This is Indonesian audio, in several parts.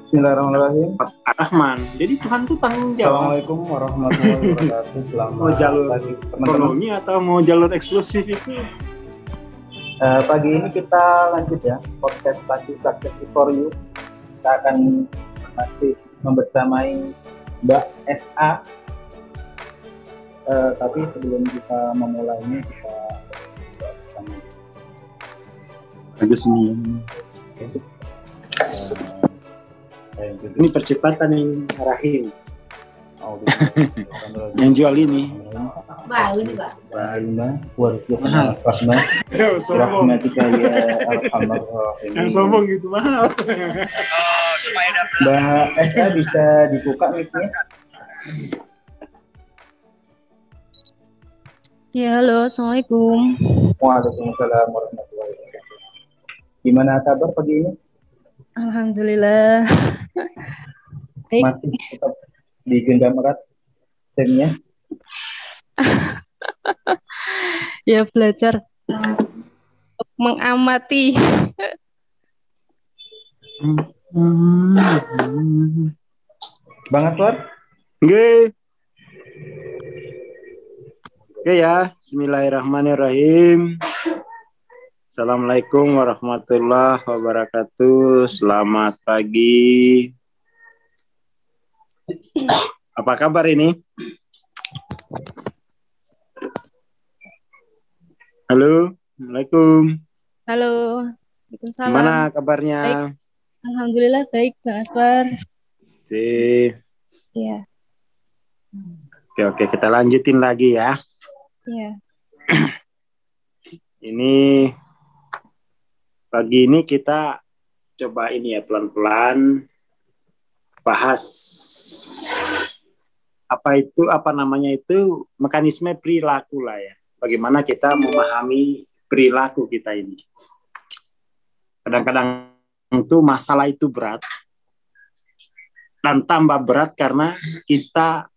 Bismillahirrahmanirrahim. Rahman. Jadi Tuhan tuh tanggung jawab. Assalamualaikum warahmatullahi wabarakatuh. Selamat Mau jalur pagi teman-teman. ekonomi atau mau jalur eksklusif itu? Pagi ini kita lanjut ya podcast Success for You. Kita akan masih membersamai Mbak SA. Tapi sebelum kita memulainya kita Bagus nih. Ini percepatan yang Rahim. Yang jual ini. Mahal nih Pak. Rahmatika ya arhamar rahimin. Yang sombong gitu mahal. Mbak SA bisa dibuka mic-nya? Ya, halo, Assalamualaikum. Waalaikumsalam warahmatullahi wabarakatuh. Gimana kabar pagi ini? Alhamdulillah. Baik. Masih tetap digenggam erat timnya? Ya, belajar untuk mengamati. Bang Aswar? Oke. Oke ya, bismillahirrahmanirrahim. Assalamualaikum warahmatullahi wabarakatuh. Selamat pagi. Apa kabar ini? Halo, Assalamualaikum. Halo. Waalaikumsalam. Gimana kabarnya? Baik. Alhamdulillah baik, Bang Aswar. Iya. Oke, kita lanjutin lagi ya. Iya. Ini pagi ini kita coba ini ya pelan-pelan bahas apa namanya itu mekanisme perilaku lah ya. Bagaimana kita memahami perilaku kita ini. Kadang-kadang itu masalah itu berat dan tambah berat karena kita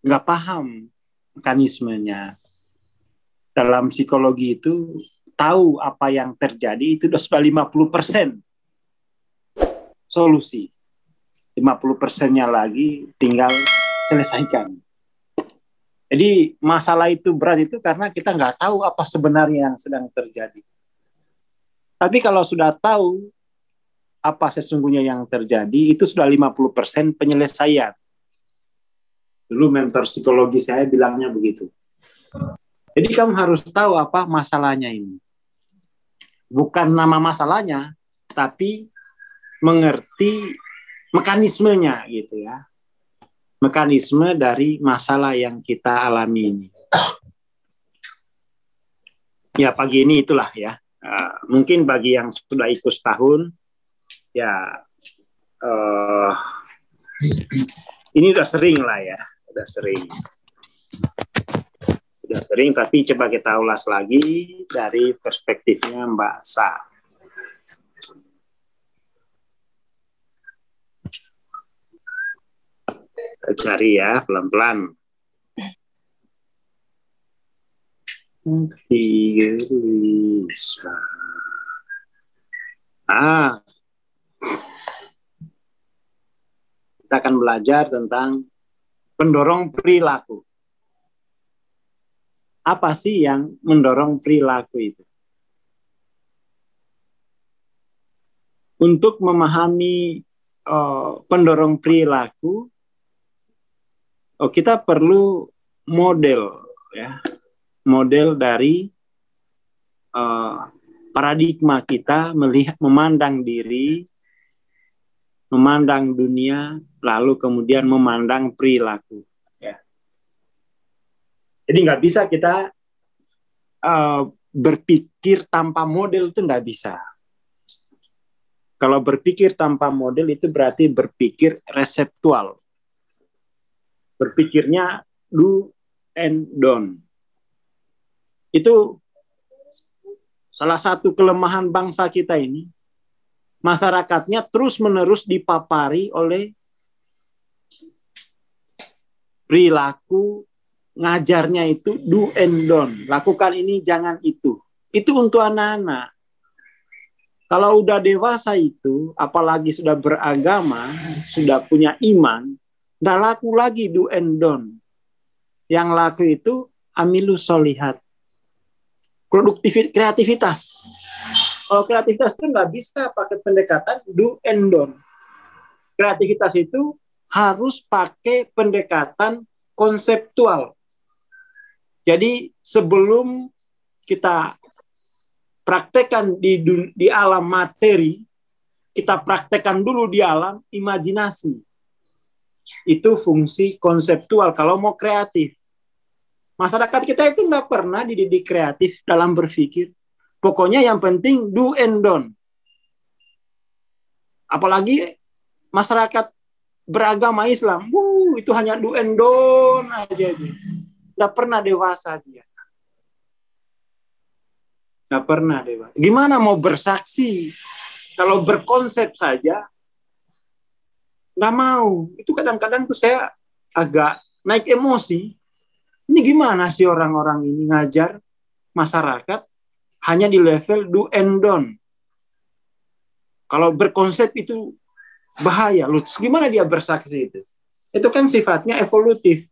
nggak paham mekanismenya. Dalam psikologi itu tahu apa yang terjadi itu sudah 50% solusi. 50%-nya lagi tinggal selesaikan. Jadi masalah itu berat itu karena kita nggak tahu apa sebenarnya yang sedang terjadi. Tapi kalau sudah tahu apa sesungguhnya yang terjadi, itu sudah 50% penyelesaian. Dulu mentor psikologi saya bilangnya begitu. Jadi kamu harus tahu apa masalahnya ini. Bukan nama masalahnya, tapi mengerti mekanismenya gitu ya. Mekanisme dari masalah yang kita alami ini. Ya pagi ini itulah ya. Mungkin bagi yang sudah ikut setahun, ya ini udah sering lah ya. Udah sering, tapi coba kita ulas lagi dari perspektifnya Mbak Sa. Kita cari ya, pelan-pelan. Kita akan belajar tentang pendorong perilaku. Apa sih yang mendorong perilaku itu? Untuk memahami pendorong perilaku, kita perlu model, ya, model dari paradigma kita melihat, memandang diri, memandang dunia, lalu kemudian memandang perilaku. Jadi nggak bisa kita berpikir tanpa model, itu nggak bisa. Kalau berpikir tanpa model itu berarti berpikir reseptual. Berpikirnya do and don't. Itu salah satu kelemahan bangsa kita ini. Masyarakatnya terus-menerus dipapari oleh perilaku. Ngajarnya itu do and don't, lakukan ini jangan itu untuk anak-anak. Kalau udah dewasa itu, apalagi sudah beragama, sudah punya iman, nggak laku lagi do and don't. Yang laku itu amilus solihat. Kreativitas. Kalau kreativitas itu nggak bisa pakai pendekatan do and don't. Kreativitas itu harus pakai pendekatan konseptual. Jadi sebelum kita praktekkan di alam materi, kita praktekkan dulu di alam imajinasi. Itu fungsi konseptual kalau mau kreatif. Masyarakat kita itu nggak pernah dididik kreatif dalam berpikir. Pokoknya yang penting do and don't. Apalagi masyarakat beragama Islam, itu hanya do and don't aja. Nggak pernah dewasa dia. Nggak pernah dewasa. Gimana mau bersaksi? Kalau berkonsep saja, nggak mau. Itu kadang-kadang tuh saya agak naik emosi. Ini gimana sih orang-orang ini ngajar masyarakat hanya di level do and don't. Kalau berkonsep itu bahaya. Loh, gimana dia bersaksi itu? Itu kan sifatnya evolutif.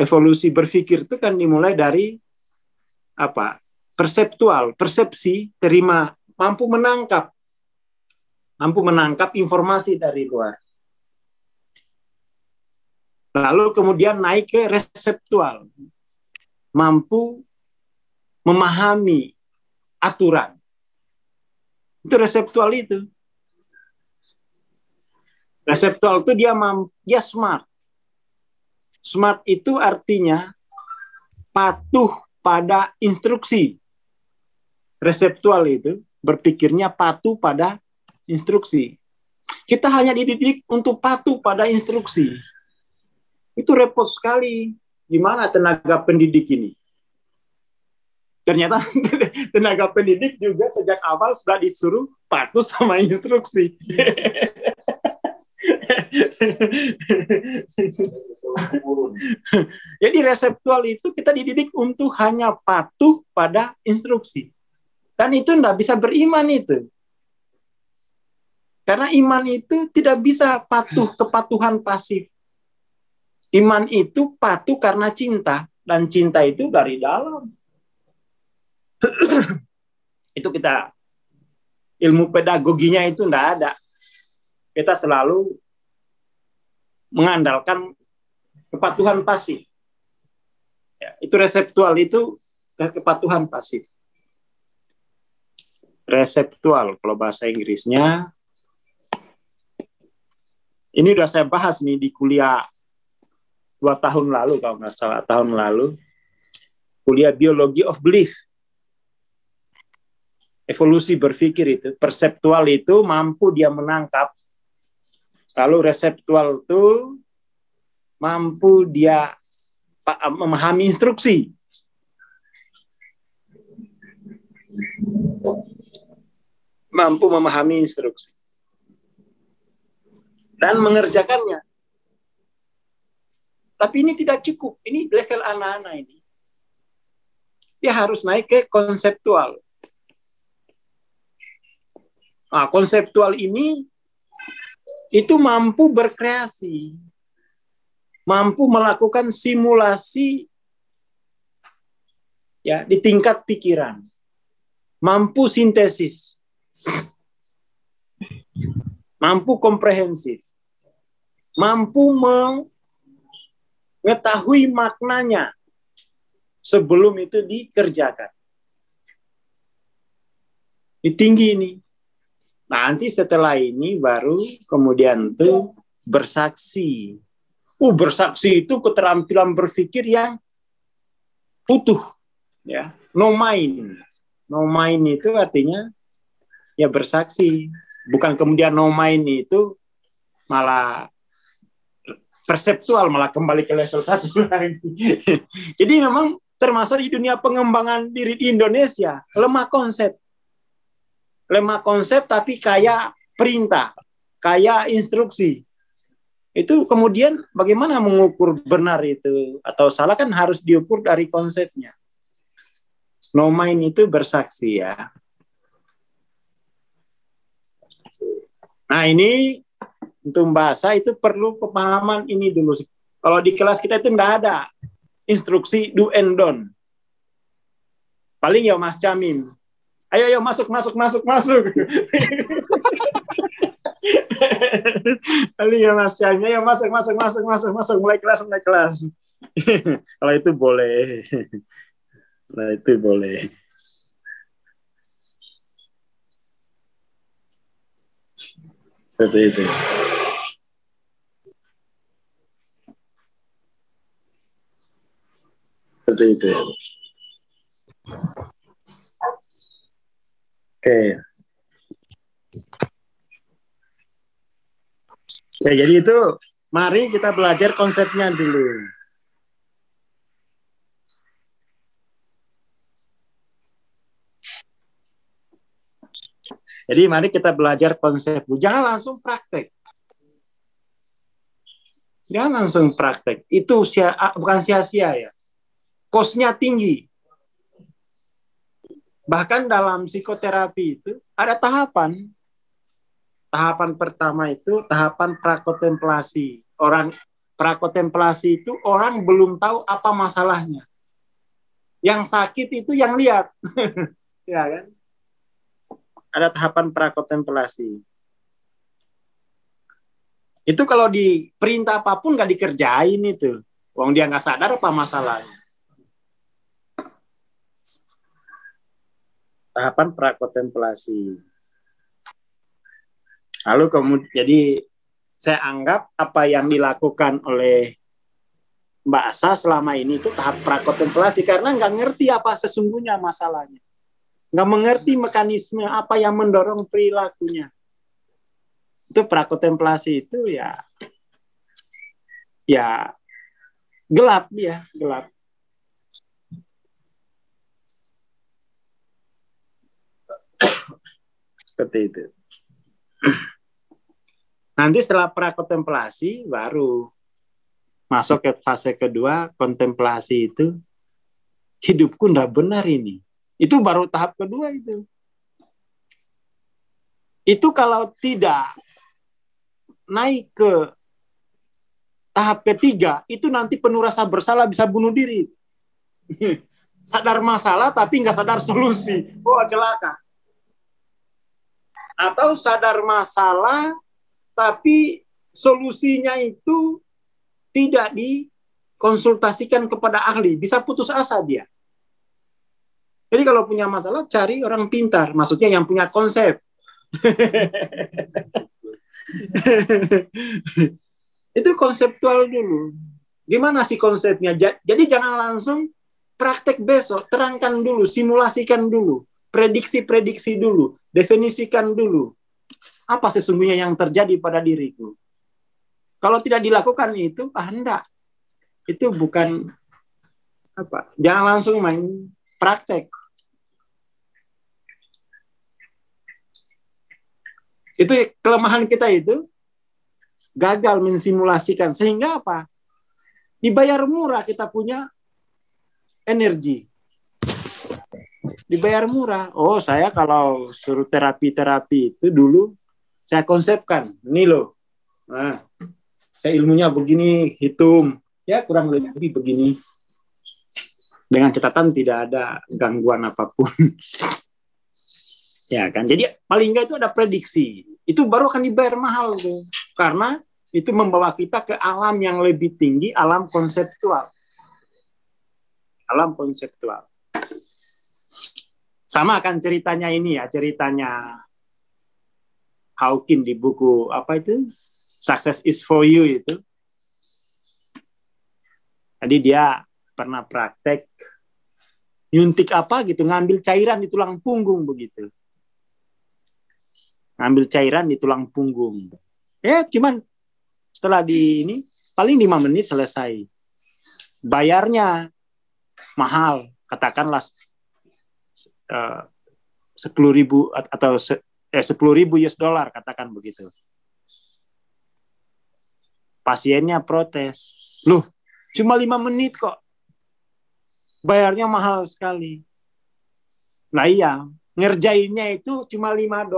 Evolusi berpikir itu kan dimulai dari apa? Perseptual, persepsi, terima, mampu menangkap informasi dari luar. Lalu kemudian naik ke reseptual, mampu memahami aturan. Itu reseptual itu. Reseptual itu dia smart. Smart itu artinya patuh pada instruksi. Reseptual itu berpikirnya patuh pada instruksi. Kita hanya dididik untuk patuh pada instruksi. Itu repot sekali. Gimana tenaga pendidik ini? Ternyata tenaga pendidik juga sejak awal sudah disuruh patuh sama instruksi. Jadi reseptual itu kita dididik untuk hanya patuh pada instruksi. Dan itu tidak bisa beriman itu. Karena iman itu tidak bisa patuh kepatuhan pasif. Iman itu patuh karena cinta. Dan cinta itu dari dalam. Itu kita, ilmu pedagoginya itu tidak ada. Kita selalu mengandalkan kepatuhan pasif. Ya, itu reseptual itu kepatuhan pasif. Reseptual, kalau bahasa Inggrisnya, ini udah saya bahas nih di kuliah 2 tahun lalu, kalau nggak salah, tahun lalu, kuliah Biology of Belief. Evolusi berpikir itu, perseptual itu mampu dia menangkap, lalu reseptual itu mampu dia memahami instruksi. Mampu memahami instruksi. Dan mengerjakannya. Tapi ini tidak cukup. Ini level anak-anak ini. Dia harus naik ke konseptual. Nah, konseptual ini itu mampu berkreasi. Mampu melakukan simulasi ya di tingkat pikiran. Mampu sintesis. Mampu komprehensif. Mampu mengetahui maknanya sebelum itu dikerjakan. Ini tinggi ini. Nanti setelah ini baru kemudian tuh bersaksi. Bersaksi itu keterampilan berpikir yang utuh, ya. No mind. No mind itu artinya ya bersaksi. Bukan kemudian no mind itu malah perseptual, malah kembali ke level 1 lagi. Jadi memang termasuk di dunia pengembangan diri di Indonesia, lemah konsep. Lemah konsep tapi kaya perintah, kaya instruksi. Itu kemudian bagaimana mengukur benar itu atau salah kan harus diukur dari konsepnya. No mind itu bersaksi ya. Nah ini untuk bahasa itu perlu pemahaman ini dulu. Kalau di kelas kita itu enggak ada instruksi do and don't. Paling ya Mas Camim. Ayo masuk. Paling ya Mas Camim, ayo masuk mulai kelas. Kalau itu boleh. Nah itu boleh. Seperti itu. Seperti itu. Oke. Ya, jadi itu mari kita belajar konsepnya dulu. Jadi mari kita belajar konsep. Jangan langsung praktek. Jangan langsung praktek. Itu bukan sia-sia ya. Kosnya tinggi. Bahkan dalam psikoterapi itu ada tahapan. Tahapan pertama itu tahapan prakontemplasi. Orang prakontemplasi itu orang belum tahu apa masalahnya. Yang sakit itu yang lihat. Ya kan? Ada tahapan prakontemplasi. Itu kalau di perintah apapun nggak dikerjain itu. Wong dia nggak sadar apa masalahnya. Tahapan prakontemplasi. Lalu kemudian, jadi saya anggap apa yang dilakukan oleh Mbak Asa selama ini itu tahap prakontemplasi karena nggak ngerti apa sesungguhnya masalahnya. Nggak mengerti mekanisme apa yang mendorong perilakunya. Itu prakontemplasi itu ya gelap dia, gelap. Seperti itu. Nanti setelah prakontemplasi baru masuk ke fase kedua, kontemplasi itu hidupku nggak benar ini. Itu baru tahap kedua itu. Itu kalau tidak naik ke tahap ketiga, itu nanti penuh rasa bersalah bisa bunuh diri. Sadar masalah tapi nggak sadar solusi. Oh, celaka. Atau sadar masalah tapi solusinya itu tidak dikonsultasikan kepada ahli. Bisa putus asa dia. Jadi kalau punya masalah, cari orang pintar. Maksudnya yang punya konsep. Itu konseptual dulu. Gimana sih konsepnya? Jadi jangan langsung praktek besok. Terangkan dulu, simulasikan dulu. Prediksi-prediksi dulu. Definisikan dulu. Apa sesungguhnya yang terjadi pada diriku? Kalau tidak dilakukan itu, enggak. Itu bukan apa? Jangan langsung main praktek. Itu kelemahan kita itu gagal mensimulasikan. Sehingga apa? Dibayar murah kita punya energi. Dibayar murah. Oh, saya kalau suruh terapi-terapi itu dulu saya konsepkan. Ini loh. Nah, saya ilmunya begini, hitung. Ya, kurang lebih begini. Dengan catatan tidak ada gangguan apapun. Ya kan, jadi paling enggak itu ada prediksi. Itu baru akan dibayar mahal tuh. Karena itu membawa kita ke alam yang lebih tinggi, alam konseptual. Alam konseptual. Sama kan ceritanya ini ya, ceritanya Hawking di buku apa itu? Success is for you itu. Jadi dia pernah praktek nyuntik apa gitu, ngambil cairan di tulang punggung begitu. Ngambil cairan di tulang punggung. Cuman setelah di ini paling 5 menit selesai. Bayarnya mahal, katakanlah 10.000 atau 10.000 US dollar, katakan begitu. Pasiennya protes. Loh, cuma 5 menit kok. Bayarnya mahal sekali. Nah iya, ngerjainnya itu cuma $5.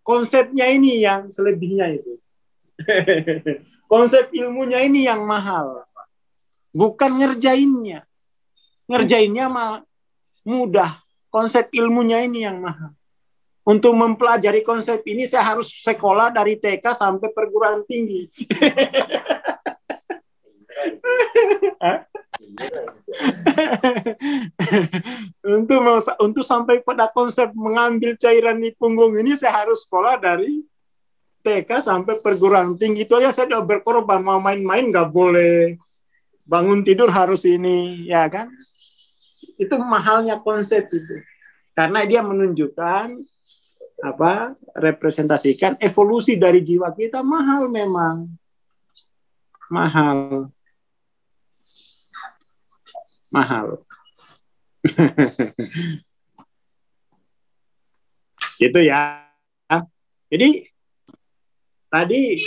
konsepnya ini yang selebihnya itu. Konsep ilmunya ini yang mahal. Bukan ngerjainnya. Ngerjainnya mah mudah. Konsep ilmunya ini yang mahal. Untuk mempelajari konsep ini saya harus sekolah dari TK sampai perguruan tinggi. Untuk sampai pada konsep mengambil cairan di punggung ini saya harus sekolah dari TK sampai perguruan tinggi. Itu aja saya udah berkorban, mau main-main nggak boleh, bangun tidur harus ini, ya kan? Itu mahalnya konsep itu, karena dia menunjukkan representasikan evolusi dari jiwa kita. Mahal memang, mahal. Gitu ya. Jadi tadi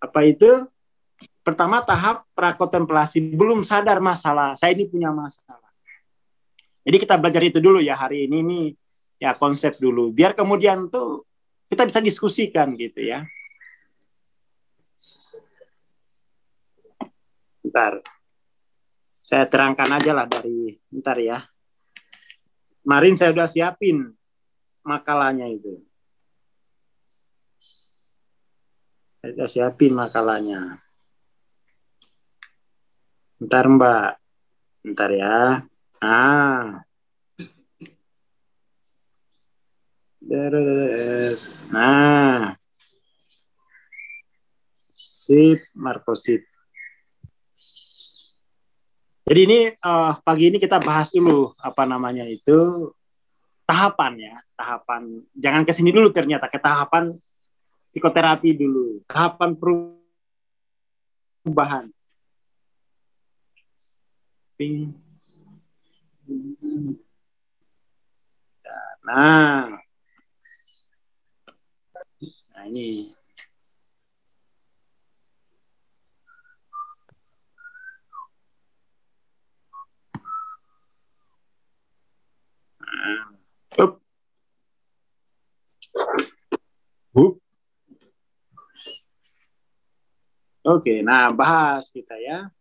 apa itu? Pertama tahap prakontemplasi, belum sadar masalah. Saya ini punya masalah. Jadi kita belajar itu dulu ya hari ini nih, ya konsep dulu. Biar kemudian tuh kita bisa diskusikan gitu ya. Bentar. Saya terangkan aja lah dari bentar ya. Kemarin saya udah siapin makalahnya itu. Saya udah siapin makalahnya. Bentar Mbak. Bentar ya. Nah. Sip, Marco sip. Jadi ini pagi ini kita bahas dulu apa namanya itu tahapan ya, tahapan. Jangan ke sini dulu ternyata ke tahapan psikoterapi dulu, tahapan perubahan. Nah ini. Oke, nah bahas kita ya.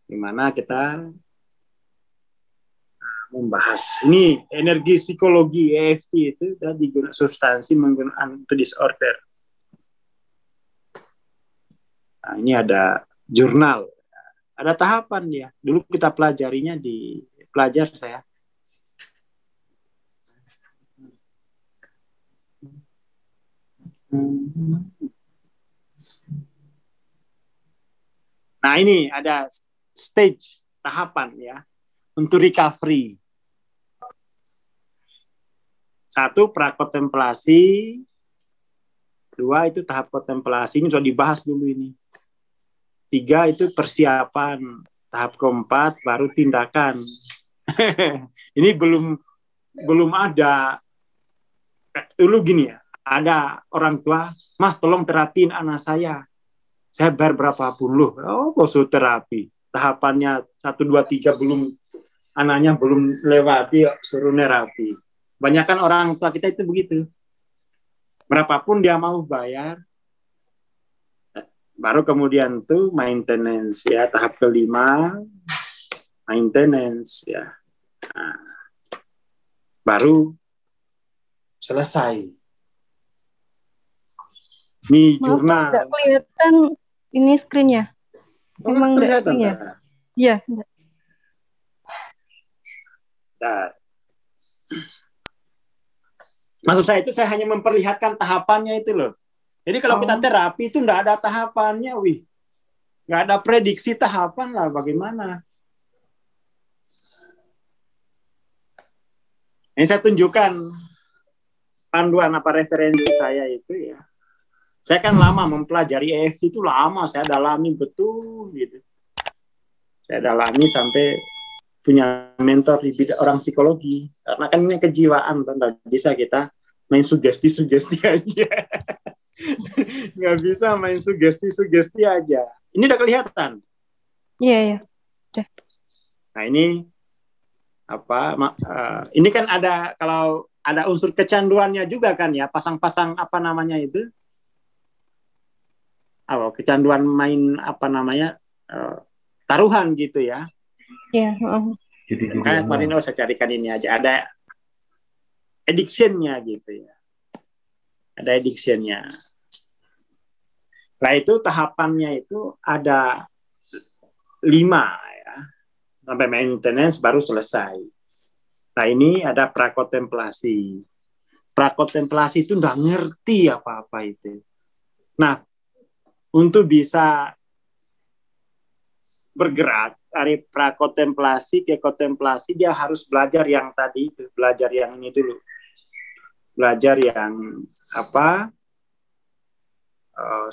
Gimana kita membahas ini energi psikologi EFT itu tadi substansi menggunakan disorder. Nah, ini ada jurnal, ada tahapan ya. Dulu kita pelajarinya di pelajar saya. Nah ini ada stage tahapan ya untuk recovery. Satu prakontemplasi, dua itu tahap kontemplasi, ini sudah dibahas dulu ini. Tiga itu persiapan, tahap keempat baru tindakan. Ini belum ada. Dulu gini ya, ada orang tua, Mas tolong terapiin anak saya bayar berapapun loh. Oh, konsul terapi. Tahapannya 1, 2, 3 belum, anaknya belum lewati, suruh terapi. Banyakan orang tua kita itu begitu. Berapapun dia mau bayar. Baru kemudian tuh maintenance ya, tahap kelima maintenance ya. Nah, baru selesai. Ini jurnal. Tidak kelihatan ini screen-nya. Memang enggak screen-nya. Iya, enggak. Maksud saya itu saya hanya memperlihatkan tahapannya itu loh. Jadi kalau kita terapi itu enggak ada tahapannya, wih. Enggak ada prediksi tahapan lah bagaimana. Ini saya tunjukkan panduan referensi saya itu ya. Saya kan lama mempelajari EFT itu lama, saya dalami betul gitu. Saya dalami sampai punya mentor di bidang orang psikologi. Karena kan ini kejiwaan, nggak bisa kita main sugesti aja. Nggak bisa main sugesti aja. Ini udah kelihatan? Iya, iya. Nah ini apa? Ini kan ada kalau ada unsur kecanduannya juga kan ya, pasang-pasang apa namanya itu, kecanduan main apa namanya, taruhan gitu ya. Iya. Makanya kemarin saya carikan ini aja, ada addiction-nya gitu ya, ada addiction-nya. Nah itu tahapannya itu ada 5 ya, sampai maintenance baru selesai. Nah ini ada prakontemplasi. Prakontemplasi itu nggak ngerti apa-apa itu. Nah untuk bisa bergerak dari prakontemplasi ke kontemplasi, dia harus belajar yang tadi itu, belajar yang ini dulu, belajar yang apa,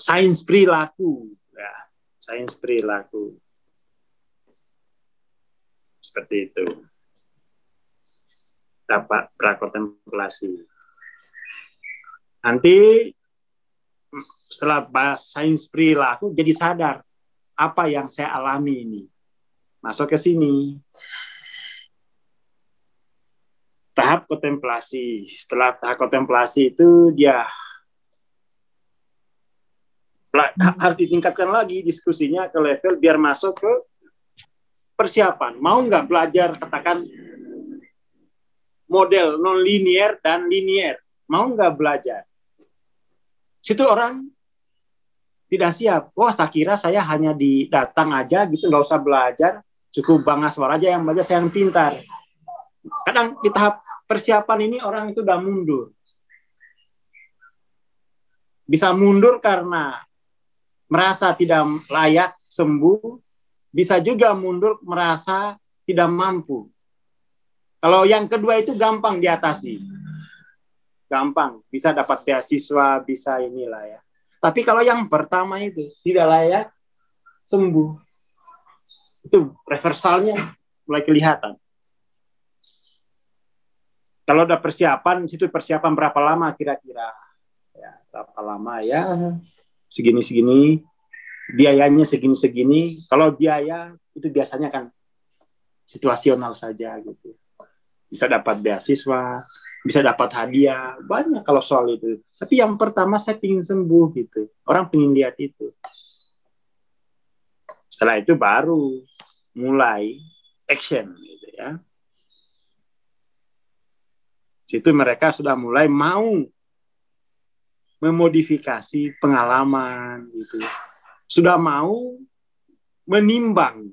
sains perilaku, ya, sains perilaku, seperti itu. Dapat prakontemplasi. Nanti setelah bahas sains perilaku, jadi sadar apa yang saya alami ini. Masuk ke sini. Tahap kontemplasi. Setelah tahap kontemplasi itu dia harus ditingkatkan lagi diskusinya ke level biar masuk ke persiapan. Mau nggak belajar, katakan model non-linear dan linear. Mau nggak belajar? Situ orang tidak siap. Wah, tak kira saya hanya datang aja gitu, nggak usah belajar, cukup Bang Aswar aja yang belajar, saya yang pintar. Kadang di tahap persiapan ini orang itu udah mundur. Bisa mundur karena merasa tidak layak sembuh, bisa juga mundur merasa tidak mampu. Kalau yang kedua itu gampang diatasi. Gampang, bisa dapat beasiswa, bisa inilah ya. Tapi kalau yang pertama itu tidak layak sembuh, itu reversalnya mulai kelihatan. Kalau udah persiapan, situ persiapan berapa lama kira-kira? Ya, berapa lama ya? Segini-segini, biayanya segini-segini. Kalau biaya itu biasanya kan situasional saja gitu. Bisa dapat beasiswa, bisa dapat hadiah, banyak kalau soal itu. Tapi yang pertama saya ingin sembuh gitu. Orang ingin lihat itu. Setelah itu baru mulai action gitu ya. Situ mereka sudah mulai mau memodifikasi pengalaman gitu. Sudah mau menimbang,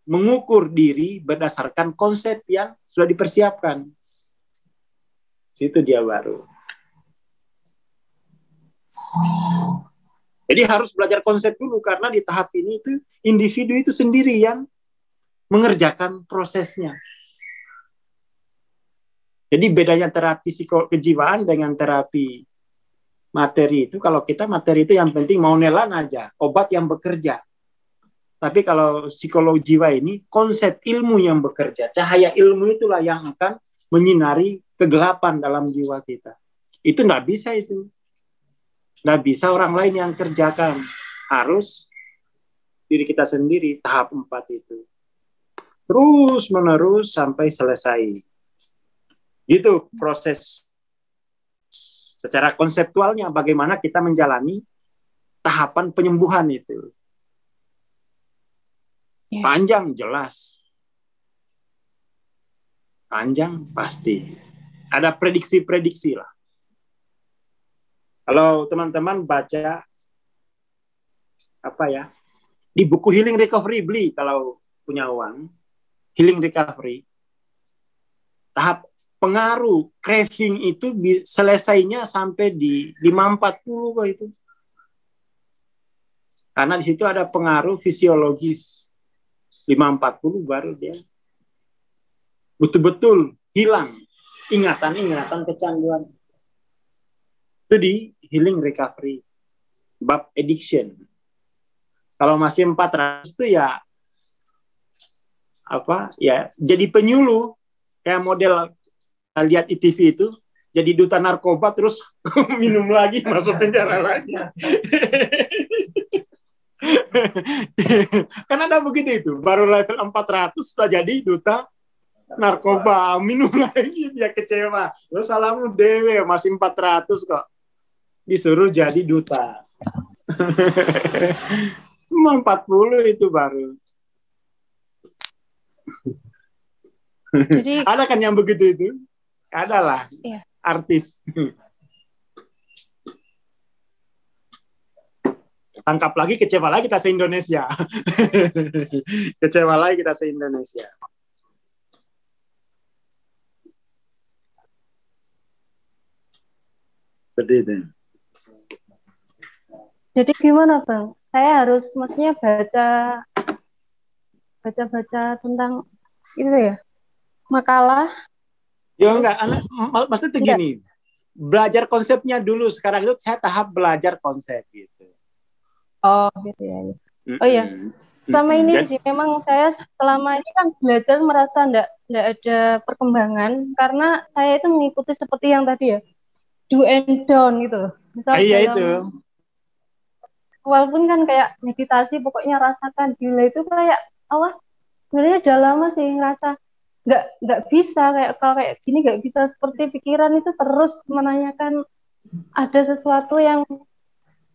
mengukur diri berdasarkan konsep yang sudah dipersiapkan. Situ dia baru. Jadi harus belajar konsep dulu, karena di tahap ini itu individu itu sendiri yang mengerjakan prosesnya. Jadi bedanya terapi kejiwaan dengan terapi materi itu, kalau kita materi itu yang penting mau nelan aja, obat yang bekerja. Tapi kalau psikologi jiwa ini konsep ilmu yang bekerja, cahaya ilmu itulah yang akan menyinari kegelapan dalam jiwa kita. Itu nggak bisa itu. Nggak bisa orang lain yang kerjakan. Harus diri kita sendiri, tahap 4 itu. Terus menerus sampai selesai. Gitu proses secara konseptualnya bagaimana kita menjalani tahapan penyembuhan itu. Panjang jelas. Panjang pasti. Ada prediksi-prediksi lah. Kalau teman-teman baca apa ya, di buku Healing Recovery, beli kalau punya uang, Healing Recovery, tahap pengaruh craving itu selesainya sampai di 540 kok itu. Karena di situ ada pengaruh fisiologis. 540 baru dia betul-betul hilang ingatan-ingatan kecanduan. Itu di Healing Recovery bab addiction. Kalau masih 400 itu ya apa ya, jadi penyuluh kayak model lihat ITV itu, jadi duta narkoba terus minum lagi masuk penjara lagi. Kan ada begitu itu, baru level 400 sudah jadi duta narkoba, minum lagi, dia kecewa. Lo salahmu dewe, masih 400 kok. Disuruh jadi duta. Cuma 40 itu baru. Jadi Ada kan yang begitu itu? Ada lah. iya. Artis. Tangkap lagi, kecewa lagi kita se-Indonesia. Kecewa lagi kita se-Indonesia. Seperti itu. Jadi gimana Bang? Saya harus maksudnya baca tentang itu ya, makalah. Ya enggak, maksudnya itu Enggak. gini. Belajar konsepnya dulu. Sekarang itu saya tahap belajar konsep gitu. Oh gitu ya. Oh iya. Sama ini sih, memang saya selama ini kan belajar merasa enggak ada perkembangan karena saya itu mengikuti seperti yang tadi ya, do and down gitu loh. Misal Iya dalam, itu. walaupun kan kayak meditasi, pokoknya rasakan gila itu kayak Allah sebenarnya udah lama sih ngerasa nggak bisa kayak kalau kayak gini nggak bisa, seperti pikiran itu terus menanyakan ada sesuatu yang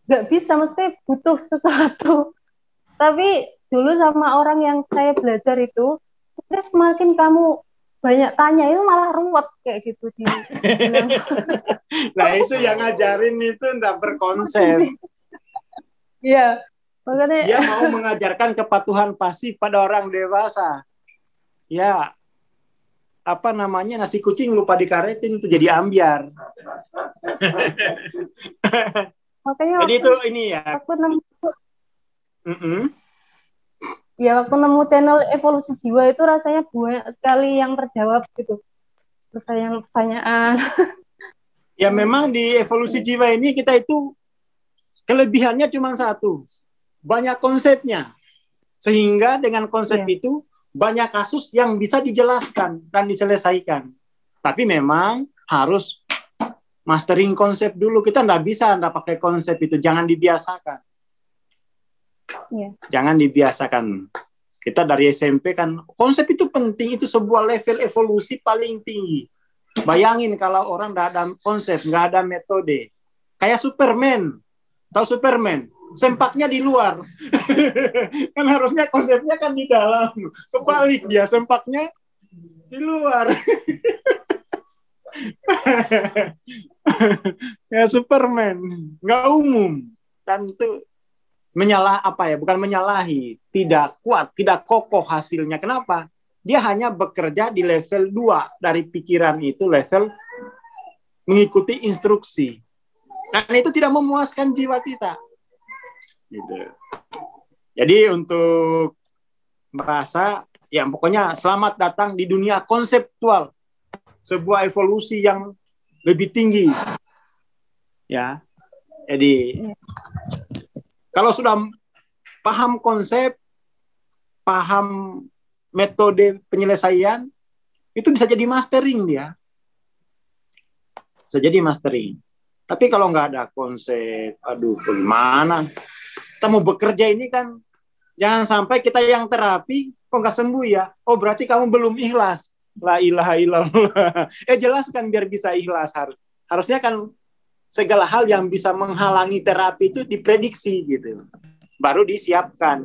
nggak bisa, mesti butuh sesuatu. Tapi dulu sama orang yang saya belajar itu, terus semakin kamu banyak tanya itu malah ruwet kayak gitu bilang. Nah itu yang ngajarin itu nggak berkonsep. Iya, makanya Dia mau mengajarkan kepatuhan pasif pada orang dewasa. Ya, apa namanya, nasi kucing lupa dikaretin itu jadi ambiar. makanya Jadi itu ini ya. waktu nemu waktu nemu channel evolusi jiwa itu rasanya banyak sekali yang terjawab gitu, pertanyaan. Ya memang di evolusi jiwa ini kita itu kelebihannya cuma satu, banyak konsepnya. Sehingga dengan konsep itu banyak kasus yang bisa dijelaskan dan diselesaikan. Tapi memang harus mastering konsep dulu. Kita nggak bisa nggak pakai konsep itu. Jangan dibiasakan. Jangan dibiasakan. Kita dari SMP kan, konsep itu penting. Itu sebuah level evolusi paling tinggi. Bayangin kalau orang nggak ada konsep, nggak ada metode. Kayak Superman. Tahu Superman? Sempaknya di luar. Kan harusnya konsepnya kan di dalam. Kebalik dia, sempaknya di luar. Ya Superman, nggak umum. Dan itu bukan menyalahi, tidak kuat, tidak kokoh hasilnya. Kenapa? Dia hanya bekerja di level 2 dari pikiran itu, level mengikuti instruksi. Dan itu tidak memuaskan jiwa kita. Gitu. Jadi untuk merasa, ya pokoknya selamat datang di dunia konseptual, sebuah evolusi yang lebih tinggi. Ya, jadi kalau sudah paham konsep, paham metode penyelesaian, itu bisa jadi mastering dia. Bisa jadi mastering. Tapi kalau nggak ada konsep, aduh bagaimana? Kita mau bekerja ini kan, jangan sampai kita yang terapi, kok nggak sembuh ya? Oh berarti kamu belum ikhlas. La ilaha illallah. Jelaskan biar bisa ikhlas. Harusnya kan segala hal yang bisa menghalangi terapi itu diprediksi gitu. Baru disiapkan.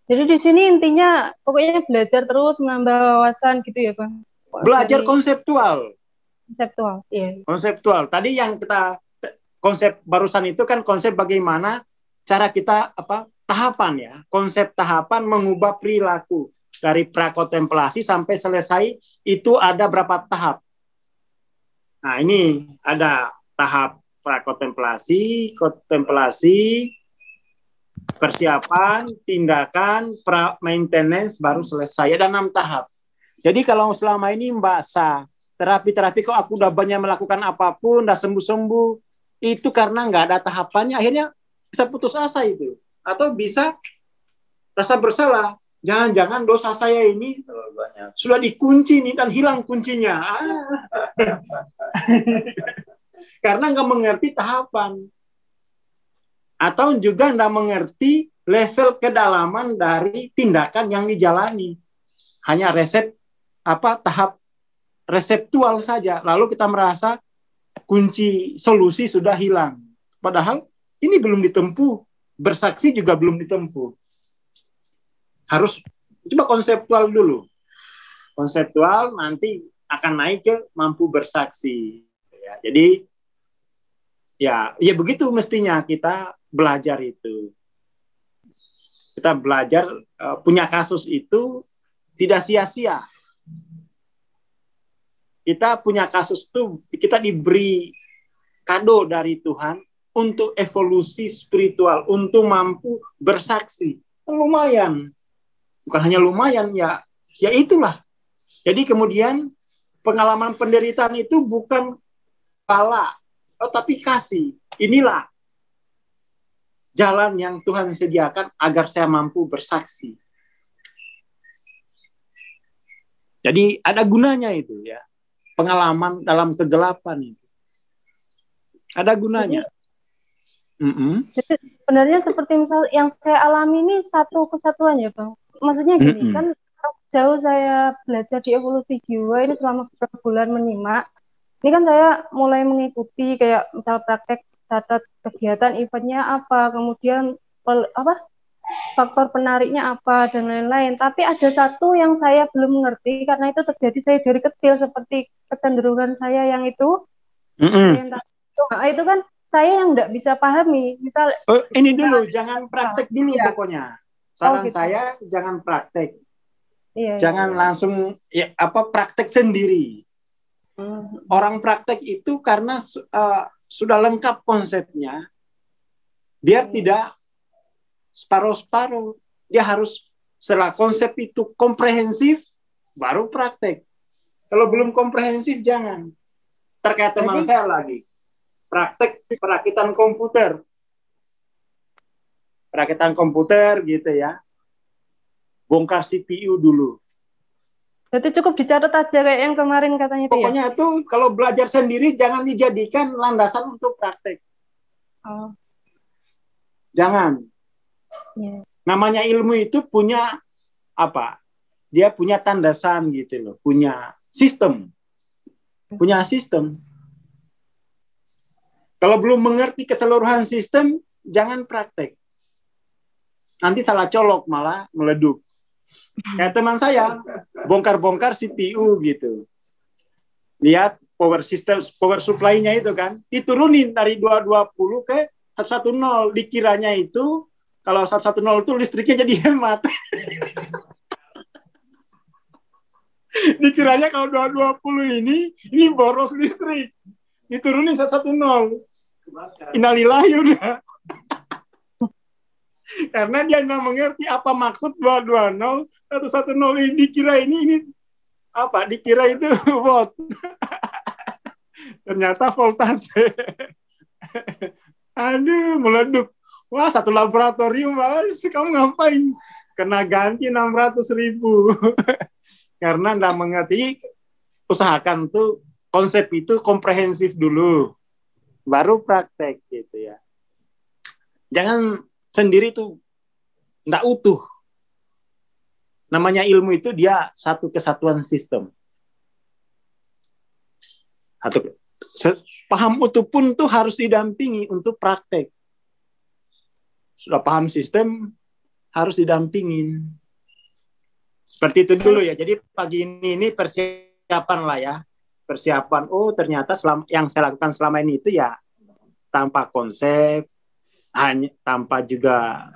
Jadi di sini intinya pokoknya belajar terus, menambah wawasan gitu ya Bang? Belajar konseptual. Konseptual, iya. Konseptual. Tadi yang kita konsep barusan itu kan konsep bagaimana cara kita tahapan ya. Konsep tahapan mengubah perilaku dari prakontemplasi sampai selesai itu ada berapa tahap. Nah, ini ada tahap prakontemplasi, kontemplasi, persiapan, tindakan, maintenance, baru selesai. Ada 6 tahap. Jadi kalau selama ini Mbak Sa, terapi-terapi kok aku udah banyak melakukan apapun, udah sembuh-sembuh, itu karena nggak ada tahapannya, akhirnya bisa putus asa itu. Atau bisa rasa bersalah. Jangan-jangan dosa saya ini sudah dikunci nih dan hilang kuncinya. Karena nggak mengerti tahapan. Atau juga nggak mengerti level kedalaman dari tindakan yang dijalani. hanya tahap reseptual saja. Lalu kita merasa kunci solusi sudah hilang. Padahal ini belum ditempuh, bersaksi juga belum ditempuh. Harus coba konseptual dulu. Konseptual nanti akan naik ke mampu bersaksi. Ya, jadi ya begitu mestinya kita belajar itu. Kita belajar punya kasus itu tidak sia-sia. Kita punya kasus itu kita diberi kado dari Tuhan untuk evolusi spiritual, untuk mampu bersaksi. Lumayan. Bukan hanya lumayan, ya itulah. Jadi kemudian pengalaman penderitaan itu bukan bala, tapi kasih. Inilah jalan yang Tuhan sediakan agar saya mampu bersaksi. Jadi ada gunanya itu ya. Pengalaman dalam kegelapan itu. Ada gunanya. Jadi sebenarnya seperti misal yang saya alami ini satu kesatuan ya Bang. Maksudnya gini, kan jauh saya belajar di evolusi jiwa ini selama beberapa bulan menyimak. Ini kan saya mulai mengikuti kayak misal praktek catat kegiatan eventnya apa, kemudian faktor penariknya apa dan lain-lain. Tapi ada satu yang saya belum mengerti karena itu terjadi saya dari kecil seperti kecenderungan saya yang itu. Nah, itu kan saya yang nggak bisa pahami. Misal ini dulu jangan praktek dulu ya. Pokoknya. Saran gitu. saya jangan praktek. Iya, jangan langsung praktek sendiri. Orang praktek itu karena sudah lengkap konsepnya, biar tidak separuh-separuh. Dia harus setelah konsep itu komprehensif, baru praktek. Kalau belum komprehensif, jangan. Terkait teman saya lagi, praktek perakitan komputer. Perakitan komputer gitu ya. Bongkar CPU dulu. Berarti cukup dicatat aja kayak yang kemarin katanya itu. Pokoknya itu kalau belajar sendiri jangan dijadikan landasan untuk praktek. Jangan. Yeah. Namanya ilmu itu punya apa? Dia punya tandasan gitu loh, punya sistem. Punya sistem. Kalau belum mengerti keseluruhan sistem, jangan praktek. Nanti salah colok malah meleduk. Kayak teman saya, bongkar-bongkar CPU gitu. Lihat power supply-nya itu kan, diturunin dari 220 ke 110. Dikiranya itu, kalau 110 itu listriknya jadi hemat. Dikiranya kalau 220 ini boros listrik. Diturunin 110. Innalillahi udah. Karena dia nggak mengerti apa maksud 220 110 ini, dikira ini apa? Dikira itu volt. Ternyata voltase. Aduh, meleduk. Wah, satu laboratorium, Mas, kamu ngapain? Kena ganti 600.000. Karena nggak mengerti, usahakan tuh konsep itu komprehensif dulu. Baru praktek gitu ya. Jangan sendiri tuh nggak utuh. Namanya ilmu itu dia satu kesatuan sistem. Paham utuh pun tuh harus didampingi untuk praktek. Sudah paham sistem, harus didampingin. Seperti itu dulu ya. Jadi pagi ini persiapan lah ya. Persiapan, ternyata yang saya lakukan selama ini itu ya tanpa konsep, hanya tanpa juga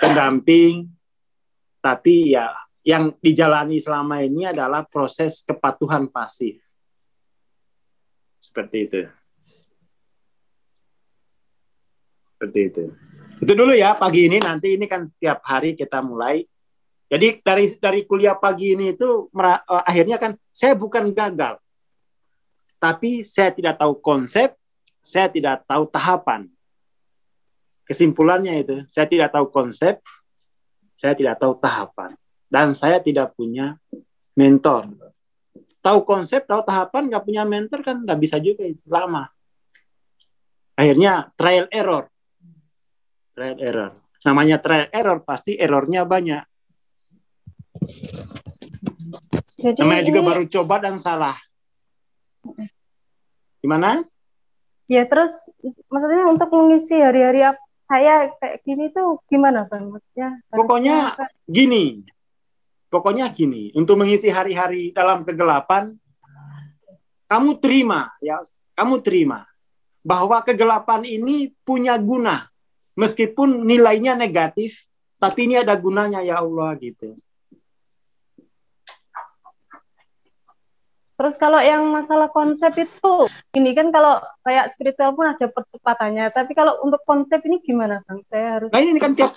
pendamping, tapi ya yang dijalani selama ini adalah proses kepatuhan pasif. Seperti itu. Seperti itu. Itu dulu ya pagi ini, nanti ini kan tiap hari kita mulai. Jadi dari kuliah pagi ini itu akhirnya kan saya bukan gagal. Tapi saya tidak tahu konsep, saya tidak tahu tahapan. Kesimpulannya itu, saya tidak tahu konsep, saya tidak tahu tahapan, dan saya tidak punya mentor. Tahu konsep, tahu tahapan, nggak punya mentor kan nggak bisa juga, itu lama. Akhirnya trial error. Namanya trial error, pasti errornya banyak. Jadi namanya juga ini baru coba dan salah. Gimana? ya terus maksudnya untuk mengisi hari-hari saya kayak gini tuh gimana Bang? Maksudnya Pokoknya harusnya gini, untuk mengisi hari-hari dalam kegelapan, kamu terima, ya, kamu terima bahwa kegelapan ini punya guna, meskipun nilainya negatif, tapi ini ada gunanya ya Allah gitu. terus kalau yang masalah konsep itu ini kan kalau kayak spiritual pun ada percepatannya, tapi kalau untuk konsep ini gimana Bang? Saya harus Nah ini kan tiap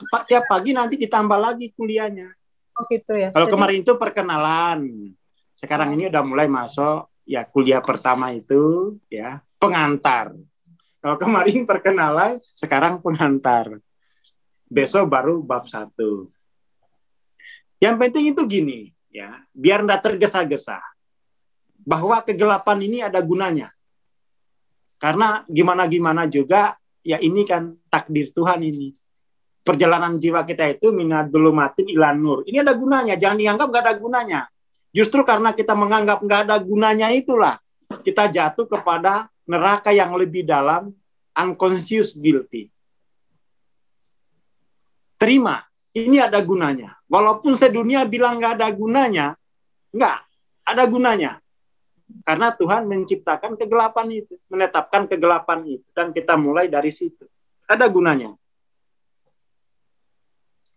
pagi nanti ditambah lagi kuliahnya. gitu ya. Kalau Jadi kemarin itu perkenalan, sekarang ini udah mulai masuk ya kuliah pertama itu ya pengantar. Kalau kemarin perkenalan, sekarang pengantar. Besok baru bab 1. Yang penting itu gini, ya, biar nggak tergesa-gesa. Bahwa kegelapan ini ada gunanya. Karena gimana-gimana juga, ya ini kan takdir Tuhan ini. Perjalanan jiwa kita itu minad dulumatin ilan nur. Ini ada gunanya, jangan dianggap nggak ada gunanya. Justru karena kita menganggap nggak ada gunanya itulah, kita jatuh kepada neraka yang lebih dalam, unconscious guilty. Terima, ini ada gunanya. Walaupun sedunia bilang nggak ada gunanya, nggak, ada gunanya. Karena Tuhan menciptakan kegelapan itu, menetapkan kegelapan itu, dan kita mulai dari situ. Ada gunanya.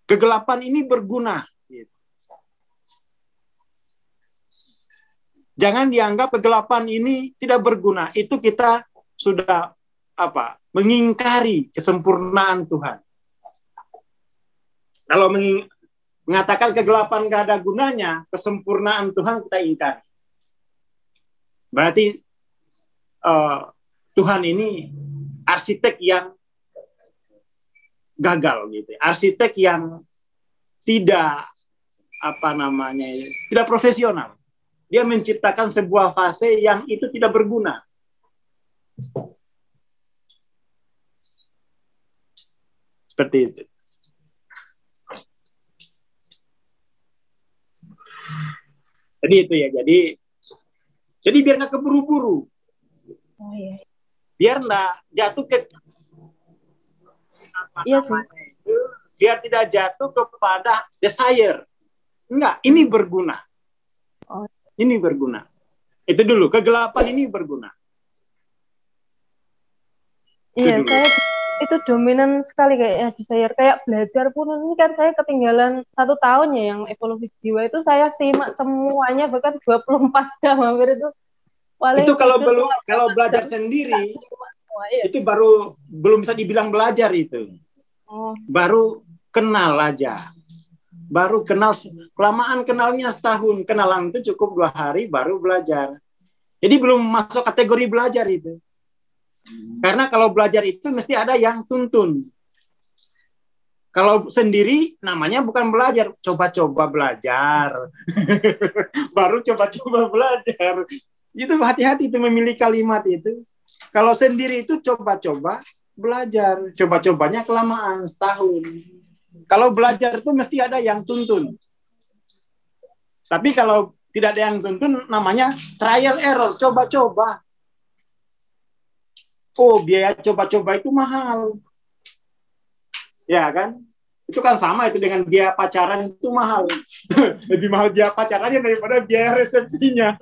Kegelapan ini berguna. Jangan dianggap kegelapan ini tidak berguna. Itu kita sudah mengingkari kesempurnaan Tuhan. Kalau mengatakan kegelapan nggak ada gunanya, kesempurnaan Tuhan kita ingkari. Berarti Tuhan ini arsitek yang gagal gitu. Arsitek yang tidak tidak profesional. Dia menciptakan sebuah fase yang itu tidak berguna. Seperti itu. Jadi itu ya. Jadi biar nggak keburu-buru. oh iya. Biar nggak jatuh ke Iya sih. biar tidak jatuh kepada desire. Enggak, ini berguna. Oh. Ini berguna. Itu dulu, kegelapan ini berguna. Iya, saya itu dominan sekali kayaknya desire. Kayak belajar pun ini kan saya ketinggalan 1 tahun ya yang evolusi jiwa itu saya simak semuanya bahkan 24 jam hampir itu. Paling Itu kalau belajar jam, sendiri iya. itu baru belum bisa dibilang belajar itu. Oh. Baru kenal aja. Baru kenal, kelamaan kenalnya setahun. Kenalan itu cukup 2 hari baru belajar. Jadi belum masuk kategori belajar itu. Karena kalau belajar itu mesti ada yang tuntun. Kalau sendiri namanya bukan belajar, coba-coba belajar. Baru coba-coba belajar. Itu hati-hati itu memilih kalimat itu. Kalau sendiri itu coba-coba belajar. Coba-cobanya kelamaan setahun. Kalau belajar itu mesti ada yang tuntun. Tapi kalau tidak ada yang tuntun, namanya trial error, coba-coba. Oh, biaya coba-coba itu mahal. Ya kan? Itu kan sama itu dengan biaya pacaran itu mahal. Lebih mahal biaya pacarannya daripada biaya resepsinya.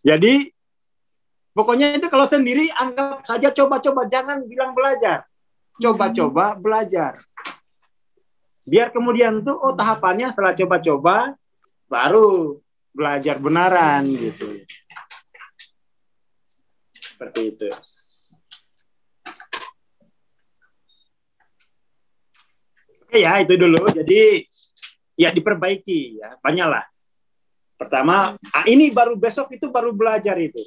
Jadi pokoknya itu kalau sendiri anggap saja coba-coba, jangan bilang belajar. Coba-coba belajar. Biar kemudian tuh tahapannya setelah coba-coba baru belajar benaran gitu. Seperti itu. Oke ya, itu dulu. Jadi ya diperbaiki ya, banyaklah. Pertama, ini baru besok itu baru belajar itu.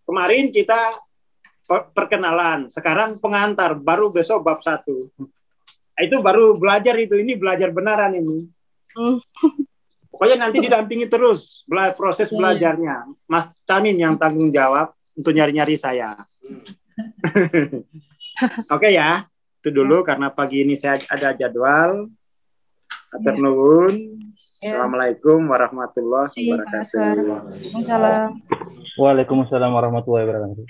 Kemarin kita perkenalan, sekarang pengantar, baru besok bab 1. Itu baru belajar itu, ini belajar benaran ini. Pokoknya nanti didampingi terus proses belajarnya. Mas Camin yang tanggung jawab untuk nyari-nyari saya. Oke ya, itu dulu karena pagi ini saya ada jadwal. Atur nuwun. Ya. Assalamualaikum warahmatullahi wabarakatuh. Waalaikumsalam. Waalaikumsalam warahmatullahi wabarakatuh.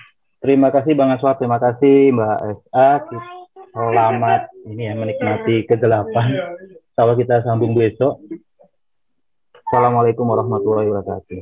Terima kasih Bang Aswad, terima kasih Mbak SA. Selamat ini ya menikmati kegelapan. Kalau kita sambung besok. Assalamualaikum warahmatullahi wabarakatuh.